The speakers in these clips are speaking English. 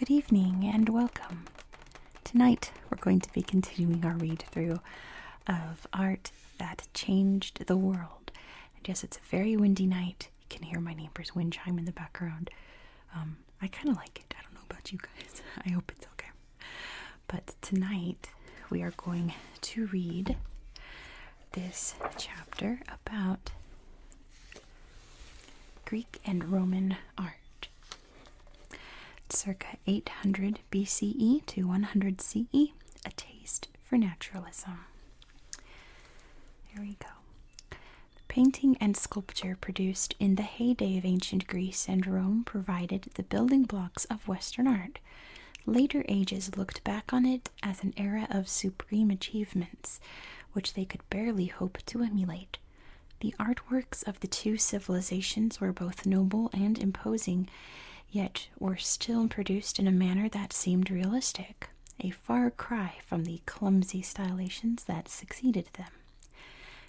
Good evening and welcome. Tonight we're going to be continuing our read through of art that changed the world. And yes, it's a very windy night. You can hear my neighbor's wind chime in the background. I kind of like it. I don't know about you guys. I hope it's okay. But tonight we are going to read this chapter about Greek and Roman art. Circa 800 BCE to 100 CE, a taste for naturalism. There we go. Painting and sculpture produced in the heyday of ancient Greece and Rome provided the building blocks of Western art. Later ages looked back on it as an era of supreme achievements, which they could barely hope to emulate. The artworks of the two civilizations were both noble and imposing, yet were still produced in a manner that seemed realistic, a far cry from the clumsy stylizations that succeeded them.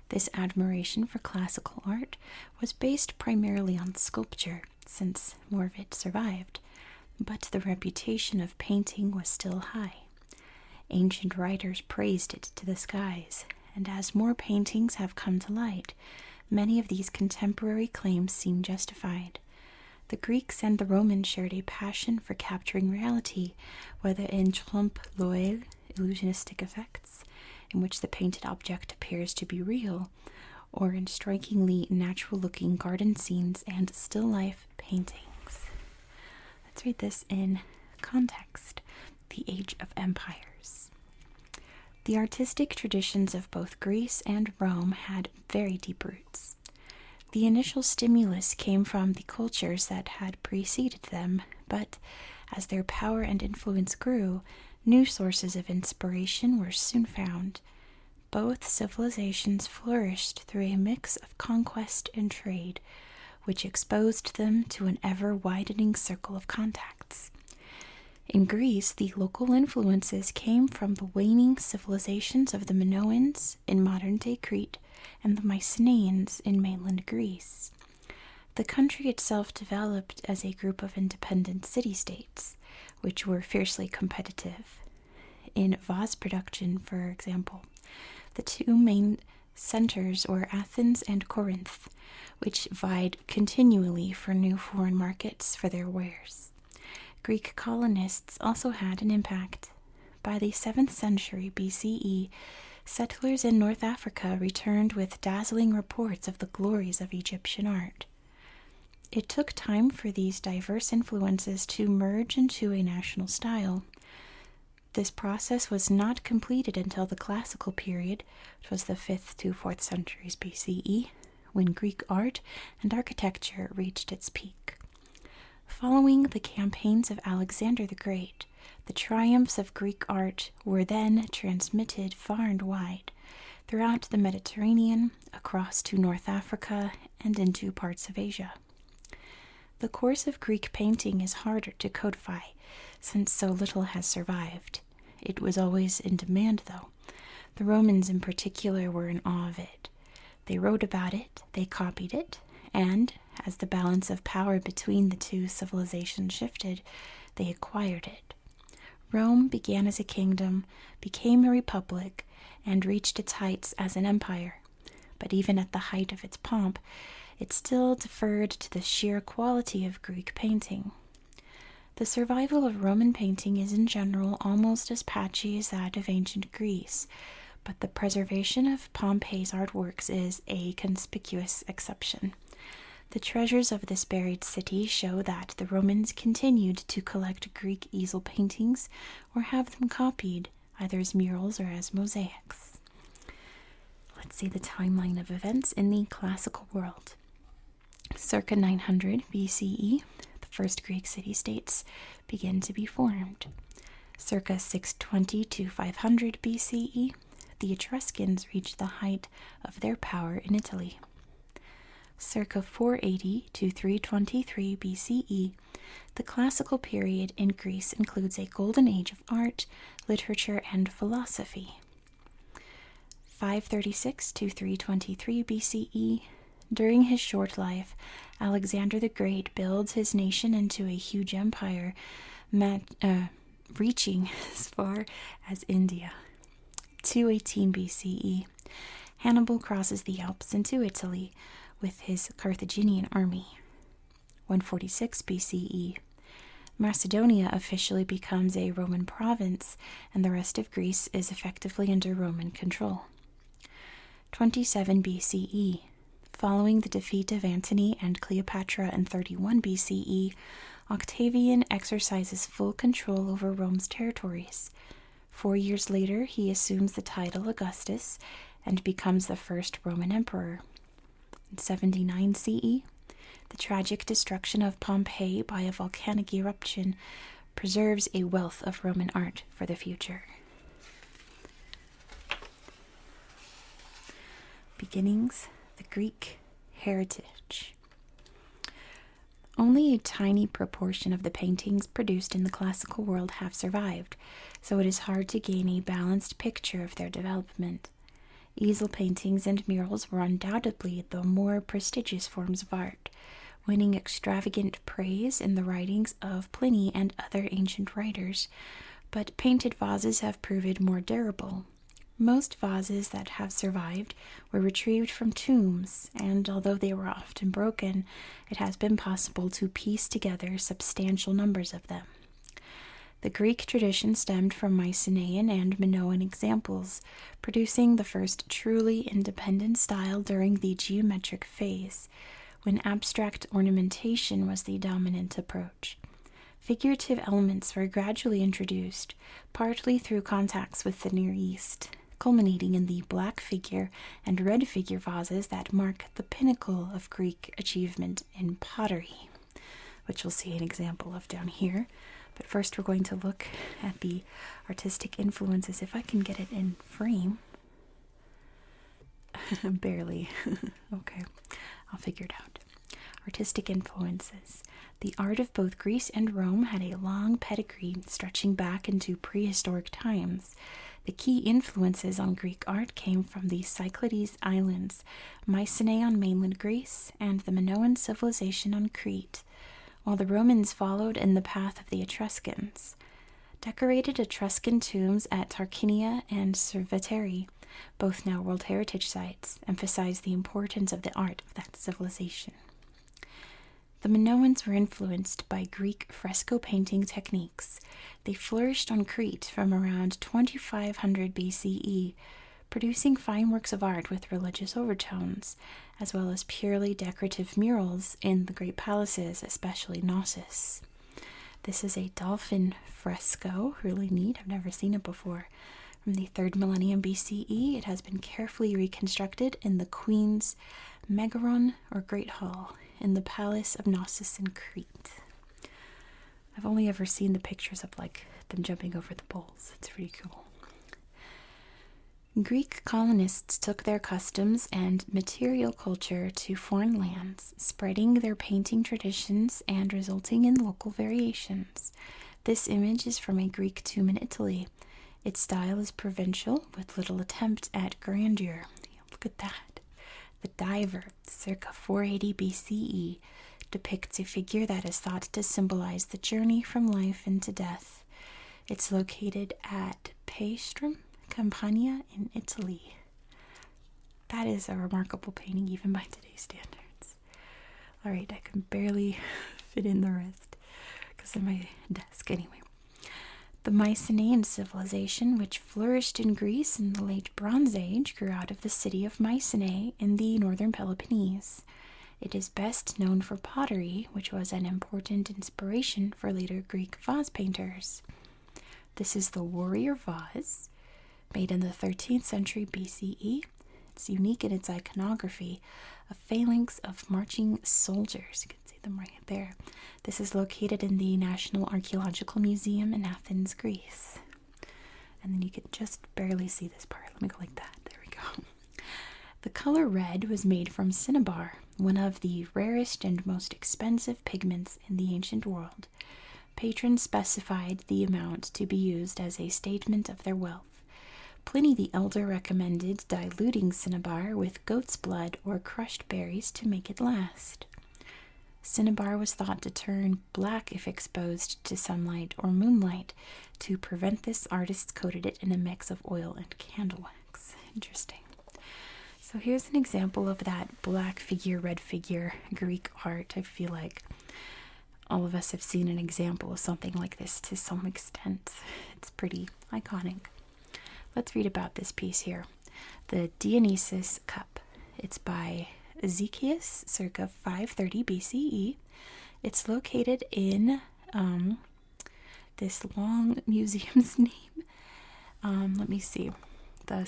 This admiration for classical art was based primarily on sculpture, since more of it survived, but the reputation of painting was still high. Ancient writers praised it to the skies, and as more paintings have come to light, many of these contemporary claims seem justified. The Greeks and the Romans shared a passion for capturing reality, whether in trompe-l'oeil, illusionistic effects, in which the painted object appears to be real, or in strikingly natural-looking garden scenes and still-life paintings. Let's read this in context. The Age of Empires. The artistic traditions of both Greece and Rome had very deep roots. The initial stimulus came from the cultures that had preceded them, but as their power and influence grew, new sources of inspiration were soon found. Both civilizations flourished through a mix of conquest and trade, which exposed them to an ever-widening circle of contacts. In Greece, the local influences came from the waning civilizations of the Minoans in modern-day Crete and the Mycenaeans in mainland Greece. The country itself developed as a group of independent city-states, which were fiercely competitive. In vase production, for example, the two main centers were Athens and Corinth, which vied continually for new foreign markets for their wares. Greek colonists also had an impact. By the 7th century BCE, settlers in North Africa returned with dazzling reports of the glories of Egyptian art. It took time for these diverse influences to merge into a national style. This process was not completed until the classical period, which was the 5th to 4th centuries BCE, when Greek art and architecture reached its peak. Following the campaigns of Alexander the Great, the triumphs of Greek art were then transmitted far and wide, throughout the Mediterranean, across to North Africa, and into parts of Asia. The course of Greek painting is harder to codify, since so little has survived. It was always in demand, though. The Romans in particular were in awe of it. They wrote about it, they copied it, and, as the balance of power between the two civilizations shifted, they acquired it. Rome began as a kingdom, became a republic, and reached its heights as an empire. But even at the height of its pomp, it still deferred to the sheer quality of Greek painting. The survival of Roman painting is in general almost as patchy as that of ancient Greece, but the preservation of Pompeii's artworks is a conspicuous exception. The treasures of this buried city show that the Romans continued to collect Greek easel paintings or have them copied, either as murals or as mosaics. Let's see the timeline of events in the classical world. Circa 900 BCE, the first Greek city-states begin to be formed. Circa 620 to 500 BCE, the Etruscans reach the height of their power in Italy. Circa 480 to 323 BCE, the classical period in Greece includes a golden age of art, literature, and philosophy. 536 to 323 BCE, during his short life, Alexander the Great builds his nation into a huge empire, reaching as far as India. 218 BCE, Hannibal crosses the Alps into Italy with his Carthaginian army. 146 BCE, Macedonia officially becomes a Roman province, and the rest of Greece is effectively under Roman control. 27 BCE, following the defeat of Antony and Cleopatra in 31 BCE, Octavian exercises full control over Rome's territories. 4 years later, he assumes the title Augustus and becomes the first Roman emperor. In 79 CE, the tragic destruction of Pompeii by a volcanic eruption preserves a wealth of Roman art for the future. Beginnings, the Greek heritage. Only a tiny proportion of the paintings produced in the classical world have survived, so it is hard to gain a balanced picture of their development. Easel paintings and murals were undoubtedly the more prestigious forms of art, winning extravagant praise in the writings of Pliny and other ancient writers, but painted vases have proved more durable. Most vases that have survived were retrieved from tombs, and although they were often broken, it has been possible to piece together substantial numbers of them. The Greek tradition stemmed from Mycenaean and Minoan examples, producing the first truly independent style during the geometric phase, when abstract ornamentation was the dominant approach. Figurative elements were gradually introduced, partly through contacts with the Near East, culminating in the black figure and red figure vases that mark the pinnacle of Greek achievement in pottery, which we'll see an example of down here. But first we're going to look at the artistic influences, if I can get it in frame. Barely. Okay, I'll figure it out. Artistic influences. The art of both Greece and Rome had a long pedigree stretching back into prehistoric times. The key influences on Greek art came from the Cyclades Islands, Mycenae on mainland Greece, and the Minoan civilization on Crete, while the Romans followed in the path of the Etruscans. Decorated Etruscan tombs at Tarquinia and Cerveteri, both now World Heritage Sites, emphasize the importance of the art of that civilization. The Minoans were influenced by Greek fresco painting techniques. They flourished on Crete from around 2500 BCE, producing fine works of art with religious overtones, as well as purely decorative murals in the great palaces, especially Knossos. This is a dolphin fresco, really neat, I've never seen it before. From the 3rd millennium BCE, it has been carefully reconstructed in the Queen's Megaron, or Great Hall, in the Palace of Knossos in Crete. I've only ever seen the pictures of them jumping over the poles. It's pretty cool. Greek colonists took their customs and material culture to foreign lands, spreading their painting traditions and resulting in local variations. This image is from a Greek tomb in Italy. Its style is provincial, with little attempt at grandeur. Look at that. The diver, circa 480 BCE, depicts a figure that is thought to symbolize the journey from life into death. It's located at Paestum, Campania in Italy. That is a remarkable painting even by today's standards. Alright, I can barely fit in the rest because of my desk. Anyway, the Mycenaean civilization, which flourished in Greece in the late Bronze Age, grew out of the city of Mycenae in the northern Peloponnese. It is best known for pottery, which was an important inspiration for later Greek vase painters. This is the warrior vase, made in the 13th century BCE. It's unique in its iconography, a phalanx of marching soldiers. You can see them right there. This is located in the National Archaeological Museum in Athens, Greece. And then you can just barely see this part. Let me go like that. There we go. The color red was made from cinnabar, one of the rarest and most expensive pigments in the ancient world. Patrons specified the amount to be used as a statement of their wealth. Pliny the Elder recommended diluting cinnabar with goat's blood or crushed berries to make it last. Cinnabar was thought to turn black if exposed to sunlight or moonlight. To prevent this, artists coated it in a mix of oil and candle wax. Interesting. So here's an example of that black figure, red figure Greek art. I feel like all of us have seen an example of something like this to some extent. It's pretty iconic. Let's read about this piece here. The Dionysus Cup. It's by Ezekias, circa 530 BCE. It's located in this long museum's name. Let me see. The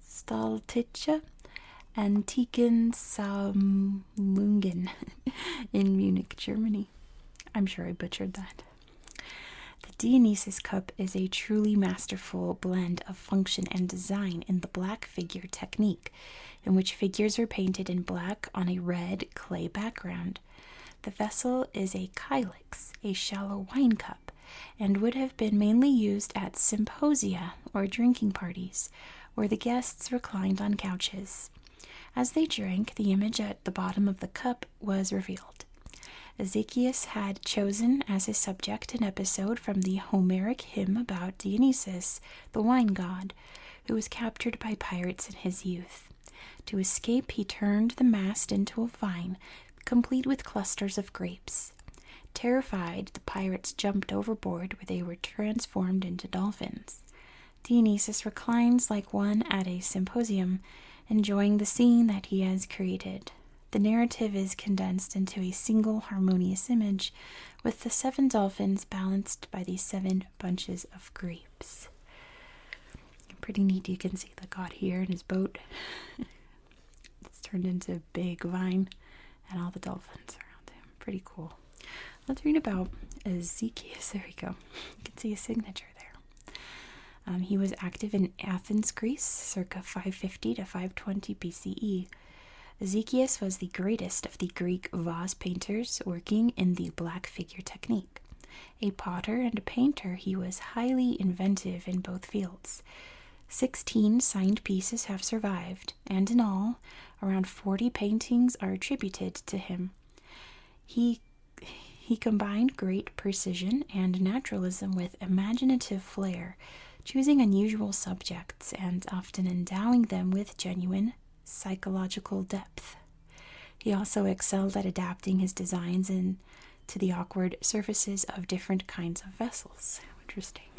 Staltische Antiken Sammlungen in Munich, Germany. I'm sure I butchered that. The Dionysus Cup is a truly masterful blend of function and design in the black figure technique, in which figures are painted in black on a red clay background. The vessel is a kylix, a shallow wine cup, and would have been mainly used at symposia or drinking parties, where the guests reclined on couches. As they drank, the image at the bottom of the cup was revealed. Ezekias had chosen as his subject an episode from the Homeric hymn about Dionysus, the wine god, who was captured by pirates in his youth. To escape, he turned the mast into a vine, complete with clusters of grapes. Terrified, the pirates jumped overboard, where they were transformed into dolphins. Dionysus reclines like one at a symposium, enjoying the scene that he has created. The narrative is condensed into a single harmonious image, with the 7 dolphins balanced by the 7 bunches of grapes. Pretty neat. You can see the god here in his boat. It's turned into a big vine, and all the dolphins around him. Pretty cool. Let's read about Ezekias. There we go. You can see his signature there. He was active in Athens, Greece, circa 550 to 520 BCE. Ezekias was the greatest of the Greek vase painters working in the black figure technique. A potter and a painter, he was highly inventive in both fields. 16 signed pieces have survived, and in all, around 40 paintings are attributed to him. He combined great precision and naturalism with imaginative flair, choosing unusual subjects and often endowing them with genuine psychological depth. He also excelled at adapting his designs to the awkward surfaces of different kinds of vessels. Interesting.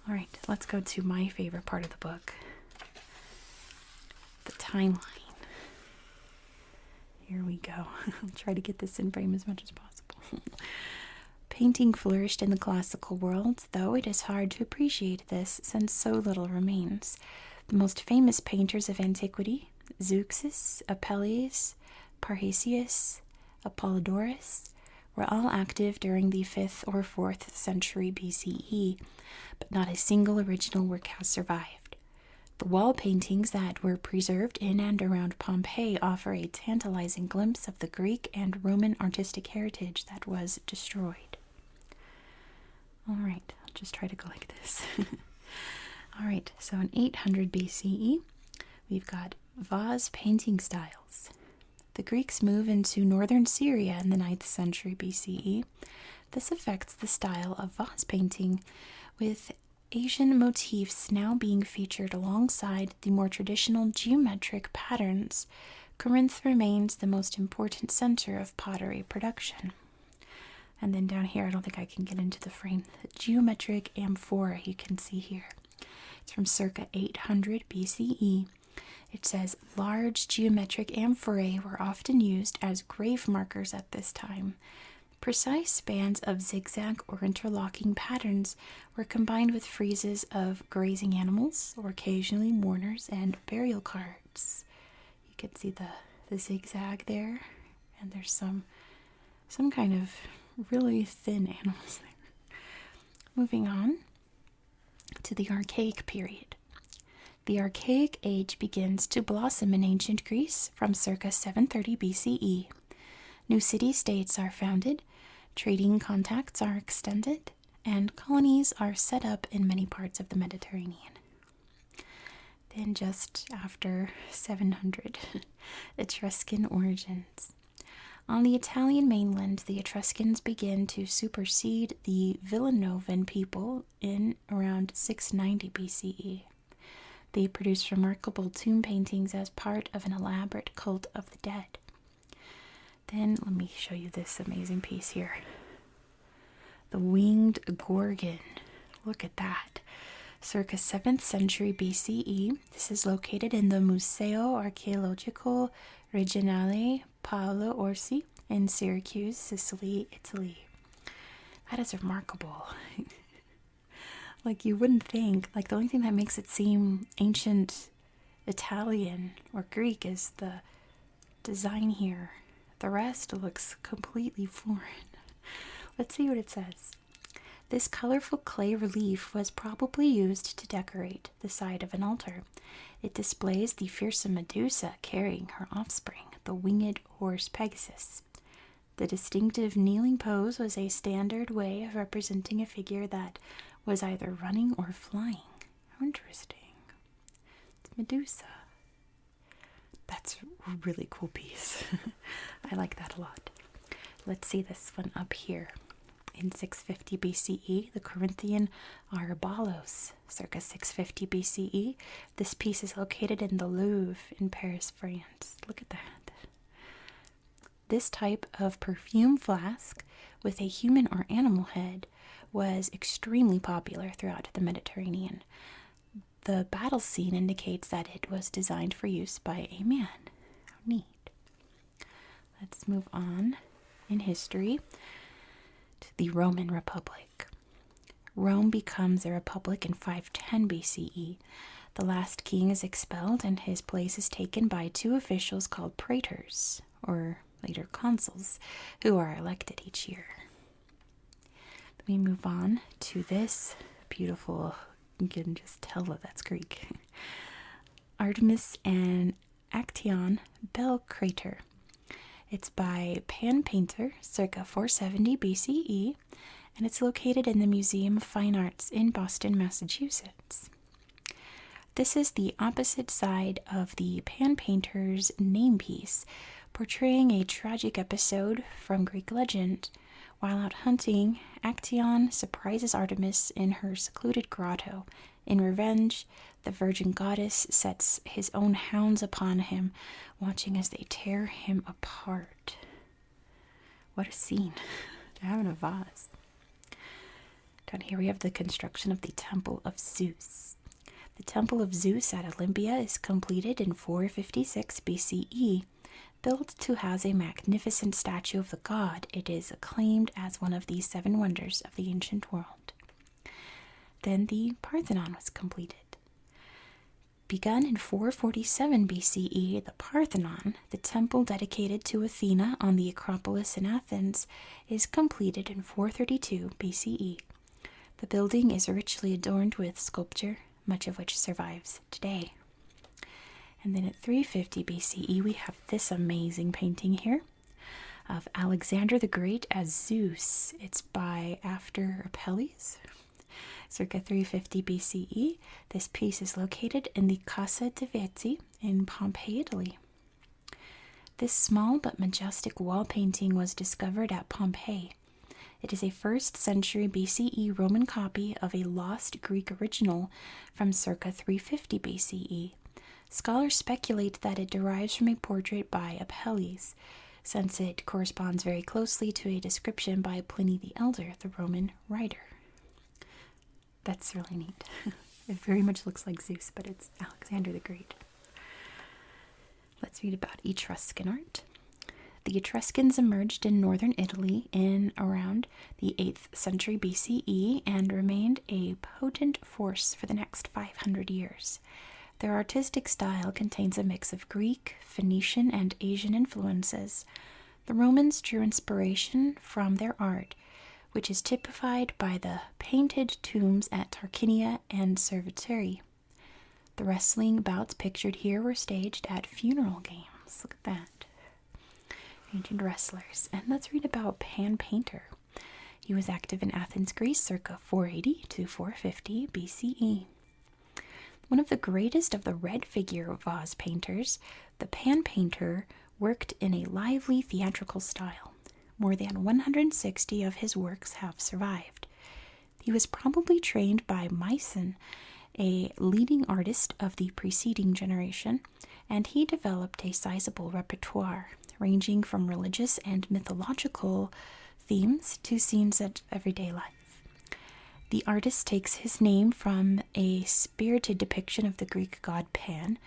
All right, let's go to my favorite part of the book, the timeline. Here we go. I'll try to get this in frame as much as possible. Painting flourished in the classical world, though it is hard to appreciate this since so little remains. The most famous painters of antiquity, Zeuxis, Apelles, Parrhasius, Apollodorus, were all active during the 5th or 4th century BCE, but not a single original work has survived. The wall paintings that were preserved in and around Pompeii offer a tantalizing glimpse of the Greek and Roman artistic heritage that was destroyed. All right, I'll just try to go like this. All right, so in 800 BCE, we've got vase painting styles. The Greeks move into northern Syria in the 9th century BCE. This affects the style of vase painting, with Asian motifs now being featured alongside the more traditional geometric patterns. Corinth remains the most important center of pottery production. And then down here, I don't think I can get into the frame, the geometric amphora you can see here. It's from circa 800 BCE. It says large geometric amphorae were often used as grave markers at this time. Precise bands of zigzag or interlocking patterns were combined with friezes of grazing animals, or occasionally mourners and burial cards. You can see the zigzag there, and there's some kind of really thin animals there. Moving on to the Archaic period. The Archaic Age begins to blossom in ancient Greece from circa 730 BCE. New city-states are founded, trading contacts are extended, and colonies are set up in many parts of the Mediterranean. Then just after 700, Etruscan origins. On the Italian mainland, the Etruscans begin to supersede the Villanovan people in around 690 BCE. They produced remarkable tomb paintings as part of an elaborate cult of the dead. Then let me show you this amazing piece here. The Winged Gorgon. Look at that. Circa 7th century BCE. This is located in the Museo Archeologico Regionale Paolo Orsi in Syracuse, Sicily, Italy. That is remarkable. Like, you wouldn't think, like, the only thing that makes it seem ancient Italian or Greek is the design here. The rest looks completely foreign. Let's see what it says. This colorful clay relief was probably used to decorate the side of an altar. It displays the fearsome Medusa carrying her offspring, the winged horse Pegasus. The distinctive kneeling pose was a standard way of representing a figure that was either running or flying. How interesting. It's Medusa. That's a really cool piece. I like that a lot. Let's see this one up here. In 650 BCE, the Corinthian Arbalos, circa 650 BCE. This piece is located in the Louvre in Paris, France. Look at that. This type of perfume flask with a human or animal head was extremely popular throughout the Mediterranean. The battle scene indicates that it was designed for use by a man. How neat. Let's move on in history to the Roman Republic. Rome becomes a republic in 510 BCE. The last king is expelled and his place is taken by two officials called praetors, or later consuls, who are elected each year. Let me move on to this beautiful, you can just tell that that's Greek. Artemis and Actaeon Bell Crater. It's by Pan Painter, circa 470 BCE, and it's located in the Museum of Fine Arts in Boston, Massachusetts. This is the opposite side of the Pan Painter's name piece, portraying a tragic episode from Greek legend. While out hunting, Actaeon surprises Artemis in her secluded grotto. In revenge, the virgin goddess sets his own hounds upon him, watching as they tear him apart. What a scene. They're having a vase. Down here we have the construction of the Temple of Zeus. The Temple of Zeus at Olympia is completed in 456 BCE. Built to house a magnificent statue of the god, it is acclaimed as one of the seven wonders of the ancient world. Then the Parthenon was completed. Begun in 447 BCE, the Parthenon, the temple dedicated to Athena on the Acropolis in Athens, is completed in 432 BCE. The building is richly adorned with sculpture, much of which survives today. And then at 350 BCE, we have this amazing painting here of Alexander the Great as Zeus. It's by After Apelles, circa 350 BCE. This piece is located in the Casa de' Vezzi in Pompeii, Italy. This small but majestic wall painting was discovered at Pompeii. It is a 1st century BCE Roman copy of a lost Greek original from circa 350 BCE. Scholars speculate that it derives from a portrait by Apelles, since it corresponds very closely to a description by Pliny the Elder, the Roman writer. That's really neat. It very much looks like Zeus, but it's Alexander the Great. Let's read about Etruscan art. The Etruscans emerged in northern Italy in around the 8th century BCE and remained a potent force for the next 500 years. Their artistic style contains a mix of Greek, Phoenician, and Asian influences. The Romans drew inspiration from their art, which is typified by the painted tombs at Tarquinia and Cerveteri. The wrestling bouts pictured here were staged at funeral games. Look at that. Ancient wrestlers. And let's read about Pan Painter. He was active in Athens, Greece, circa 480 to 450 BCE. One of the greatest of the red figure vase painters, the Pan Painter worked in a lively theatrical style. More than 160 of his works have survived. He was probably trained by Meissen, a leading artist of the preceding generation, and he developed a sizable repertoire, ranging from religious and mythological themes to scenes of everyday life. The artist takes his name from a spirited depiction of the Greek god Pan,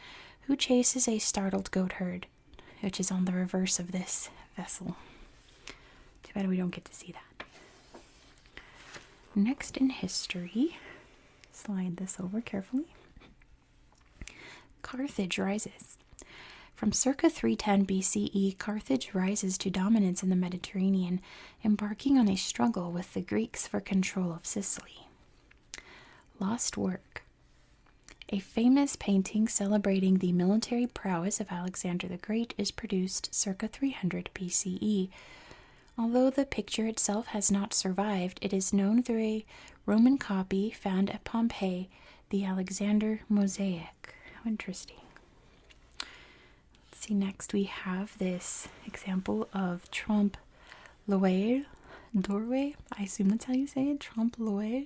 who chases a startled goat herd, which is on the reverse of this vessel. Too bad we don't get to see that. Next in history, slide this over carefully. Carthage rises. From circa 310 BCE, Carthage rises to dominance in the Mediterranean, embarking on a struggle with the Greeks for control of Sicily. Lost work. A famous painting celebrating the military prowess of Alexander the Great is produced circa 300 BCE. Although the picture itself has not survived, it is known through a Roman copy found at Pompeii, the Alexander mosaic. How interesting. Let's see, next we have this example of trompe-l'oeil, doorway. I assume that's how you say it, trompe-l'oeil.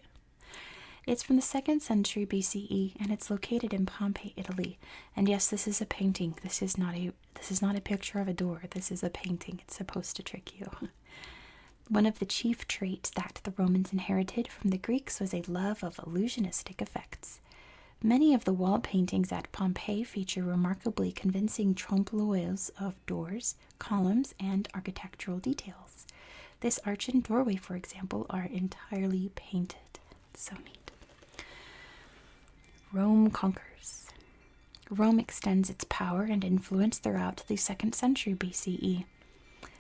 It's from the 2nd century BCE, and it's located in Pompeii, Italy. And yes, this is a painting. This is not a picture of a door. This is a painting. It's supposed to trick you. One of the chief traits that the Romans inherited from the Greeks was a love of illusionistic effects. Many of the wall paintings at Pompeii feature remarkably convincing trompe-l'oeils of doors, columns, and architectural details. This arch and doorway, for example, are entirely painted. So neat. Rome conquers. Rome extends its power and influence throughout the 2nd century BCE.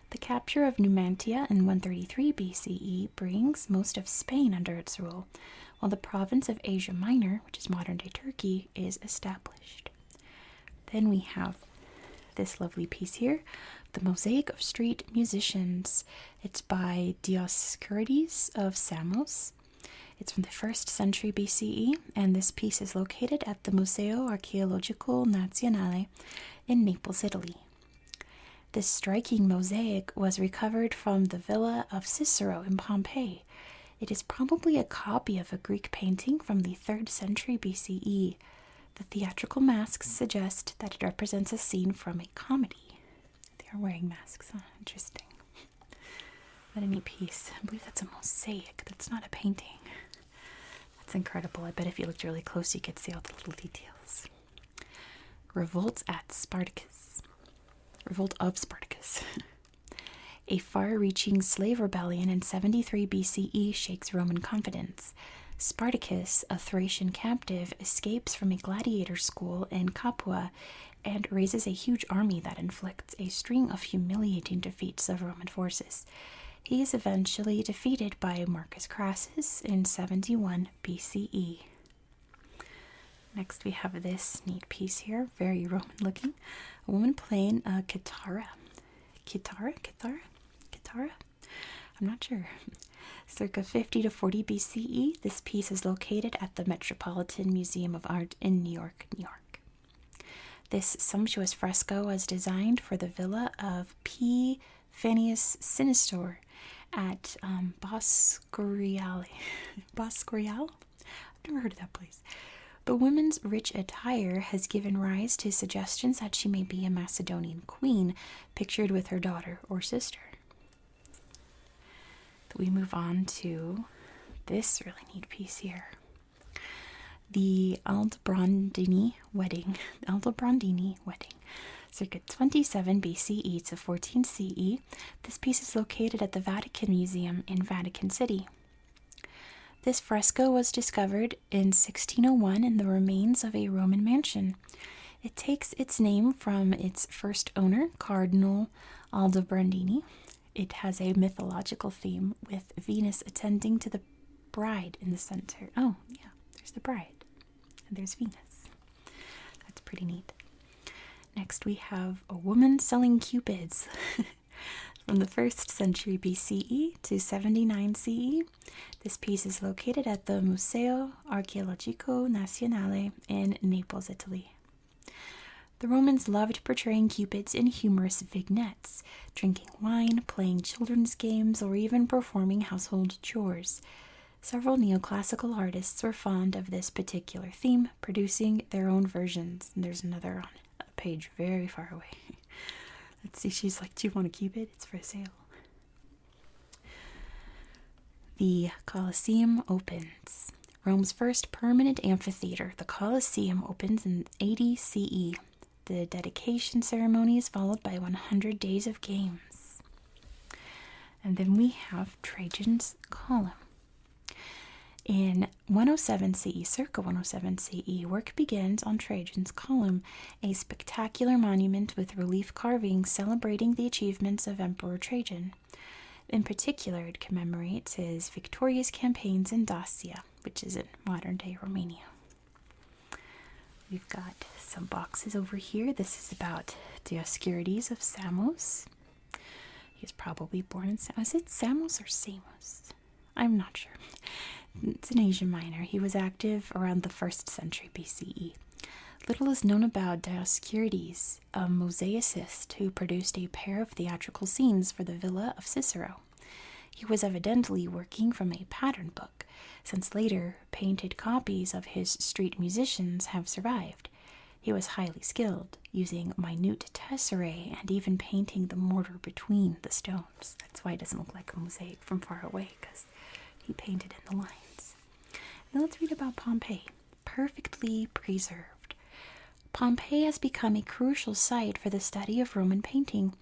The capture of Numantia in 133 BCE brings most of Spain under its rule, while the province of Asia Minor, which is modern-day Turkey, is established. Then we have this lovely piece here, The Mosaic of Street Musicians. It's by Dioscurides of Samos. It's from the 1st century BCE, and this piece is located at the Museo Archeologico Nazionale in Naples, Italy. This striking mosaic was recovered from the villa of Cicero in Pompeii. It is probably a copy of a Greek painting from the 3rd century BCE. The theatrical masks suggest that it represents a scene from a comedy. They are wearing masks. Huh? Interesting. What a neat piece. I believe that's a mosaic. That's not a painting. That's incredible. I bet if you looked really close, you could see all the little details. Revolt at Spartacus. Revolt of Spartacus. A far-reaching slave rebellion in 73 BCE shakes Roman confidence. Spartacus, a Thracian captive, escapes from a gladiator school in Capua and raises a huge army that inflicts a string of humiliating defeats of Roman forces. He is eventually defeated by Marcus Crassus in 71 BCE. Next we have this neat piece here, very Roman looking. A woman playing a kitara. Kitara? I'm not sure. Circa 50 to 40 BCE, this piece is located at the Metropolitan Museum of Art in New York, New York. This sumptuous fresco was designed for the villa of P. Fannius Sinistor at Boscoriale. Boscoriale? I've never heard of that place. The woman's rich attire has given rise to suggestions that she may be a Macedonian queen, pictured with her daughter or sister. We move on to this really neat piece here. The Aldobrandini wedding. Circa 27 BCE to 14 CE. This piece is located at the Vatican Museum in Vatican City. This fresco was discovered in 1601 in the remains of a Roman mansion. It takes its name from its first owner, Cardinal Aldobrandini. It has a mythological theme with Venus attending to the bride in the center. Oh, yeah, there's the bride. And there's Venus. That's pretty neat. Next we have a woman selling cupids. From the 1st century BCE to 79 CE, this piece is located at the Museo Archeologico Nazionale in Naples, Italy. The Romans loved portraying cupids in humorous vignettes, drinking wine, playing children's games, or even performing household chores. Several neoclassical artists were fond of this particular theme, producing their own versions. And there's another on a page very far away. Let's see, she's like, do you want a cupid? It's for sale. The Colosseum opens. Rome's first permanent amphitheater, the Colosseum, opens in 80 CE. The dedication ceremony is followed by 100 days of games. And then we have Trajan's Column. In 107 CE, circa 107 CE, work begins on Trajan's Column, a spectacular monument with relief carvings celebrating the achievements of Emperor Trajan. In particular, it commemorates his victorious campaigns in Dacia, which is in modern-day Romania. We've got some boxes over here. This is about Dioscurides of Samos. He was probably born in Samos. Is it Samos or Samos? I'm not sure. It's in Asia Minor. He was active around the 1st century BCE. Little is known about Dioscurides, a mosaicist who produced a pair of theatrical scenes for the villa of Cicero. He was evidently working from a pattern book, since later painted copies of his street musicians have survived. He was highly skilled, using minute tesserae and even painting the mortar between the stones. That's why it doesn't look like a mosaic from far away, because he painted in the lines. Now let's read about Pompeii, perfectly preserved. Pompeii has become a crucial site for the study of Roman painting.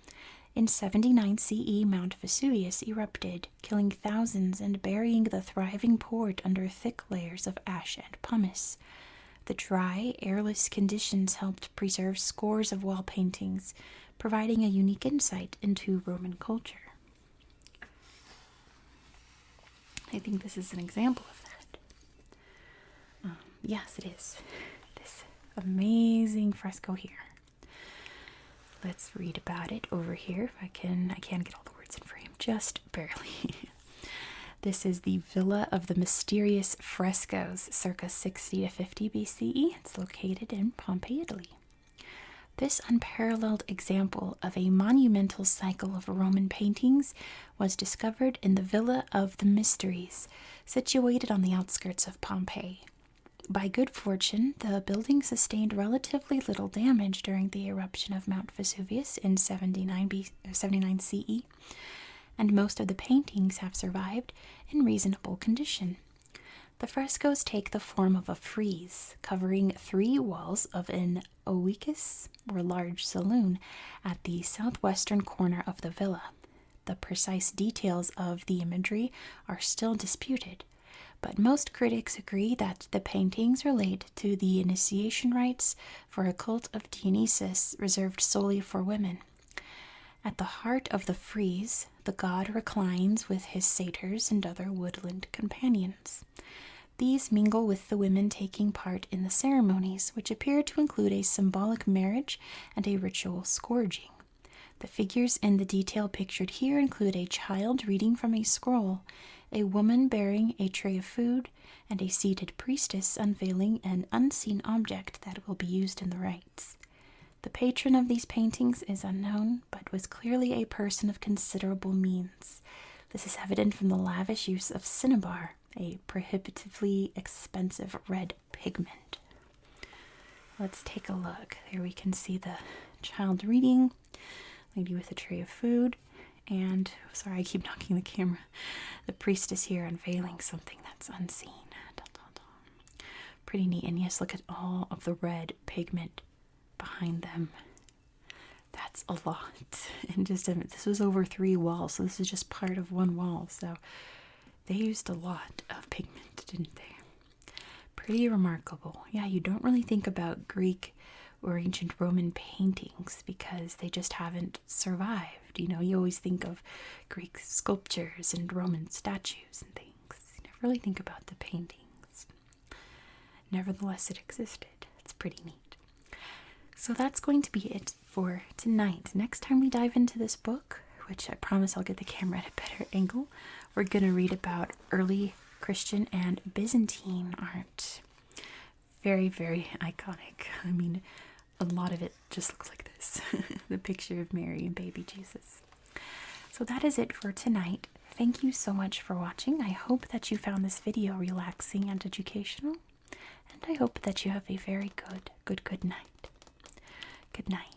In 79 CE, Mount Vesuvius erupted, killing thousands and burying the thriving port under thick layers of ash and pumice. The dry, airless conditions helped preserve scores of wall paintings, providing a unique insight into Roman culture. I think this is an example of that. Yes, it is. This amazing fresco here. Let's read about it over here. If I can get all the words in frame, just barely. This is the Villa of the Mysterious Frescoes, circa 60 to 50 BCE. It's located in Pompeii, Italy. This unparalleled example of a monumental cycle of Roman paintings was discovered in the Villa of the Mysteries, situated on the outskirts of Pompeii. By good fortune, the building sustained relatively little damage during the eruption of Mount Vesuvius in 79 CE, and most of the paintings have survived in reasonable condition. The frescoes take the form of a frieze, covering 3 walls of an oecus, or large saloon, at the southwestern corner of the villa. The precise details of the imagery are still disputed, but most critics agree that the paintings relate to the initiation rites for a cult of Dionysus reserved solely for women. At the heart of the frieze, the god reclines with his satyrs and other woodland companions. These mingle with the women taking part in the ceremonies, which appear to include a symbolic marriage and a ritual scourging. The figures in the detail pictured here include a child reading from a scroll, a woman bearing a tray of food, and a seated priestess unveiling an unseen object that will be used in the rites. The patron of these paintings is unknown, but was clearly a person of considerable means. This is evident from the lavish use of cinnabar, a prohibitively expensive red pigment. Let's take a look. There we can see the child reading, lady with a tray of food, and, sorry, I keep knocking the camera, the priestess here unveiling something that's unseen. Pretty neat. And yes, look at all of the red pigment behind them. That's a lot. And just this was over 3 walls, so this is just part of one wall. So they used a lot of pigment, didn't they? Pretty remarkable. Yeah, you don't really think about Greek or ancient Roman paintings because they just haven't survived. You know, you always think of Greek sculptures and Roman statues and things. You never really think about the paintings. Nevertheless, it existed. It's pretty neat. So that's going to be it for tonight. Next time we dive into this book, which I promise I'll get the camera at a better angle, we're going to read about early Christian and Byzantine art. Very, very iconic. I mean, a lot of it just looks like this. The picture of Mary and baby Jesus. So that is it for tonight. Thank you so much for watching. I hope that you found this video relaxing and educational. And I hope that you have a very good night. Good night.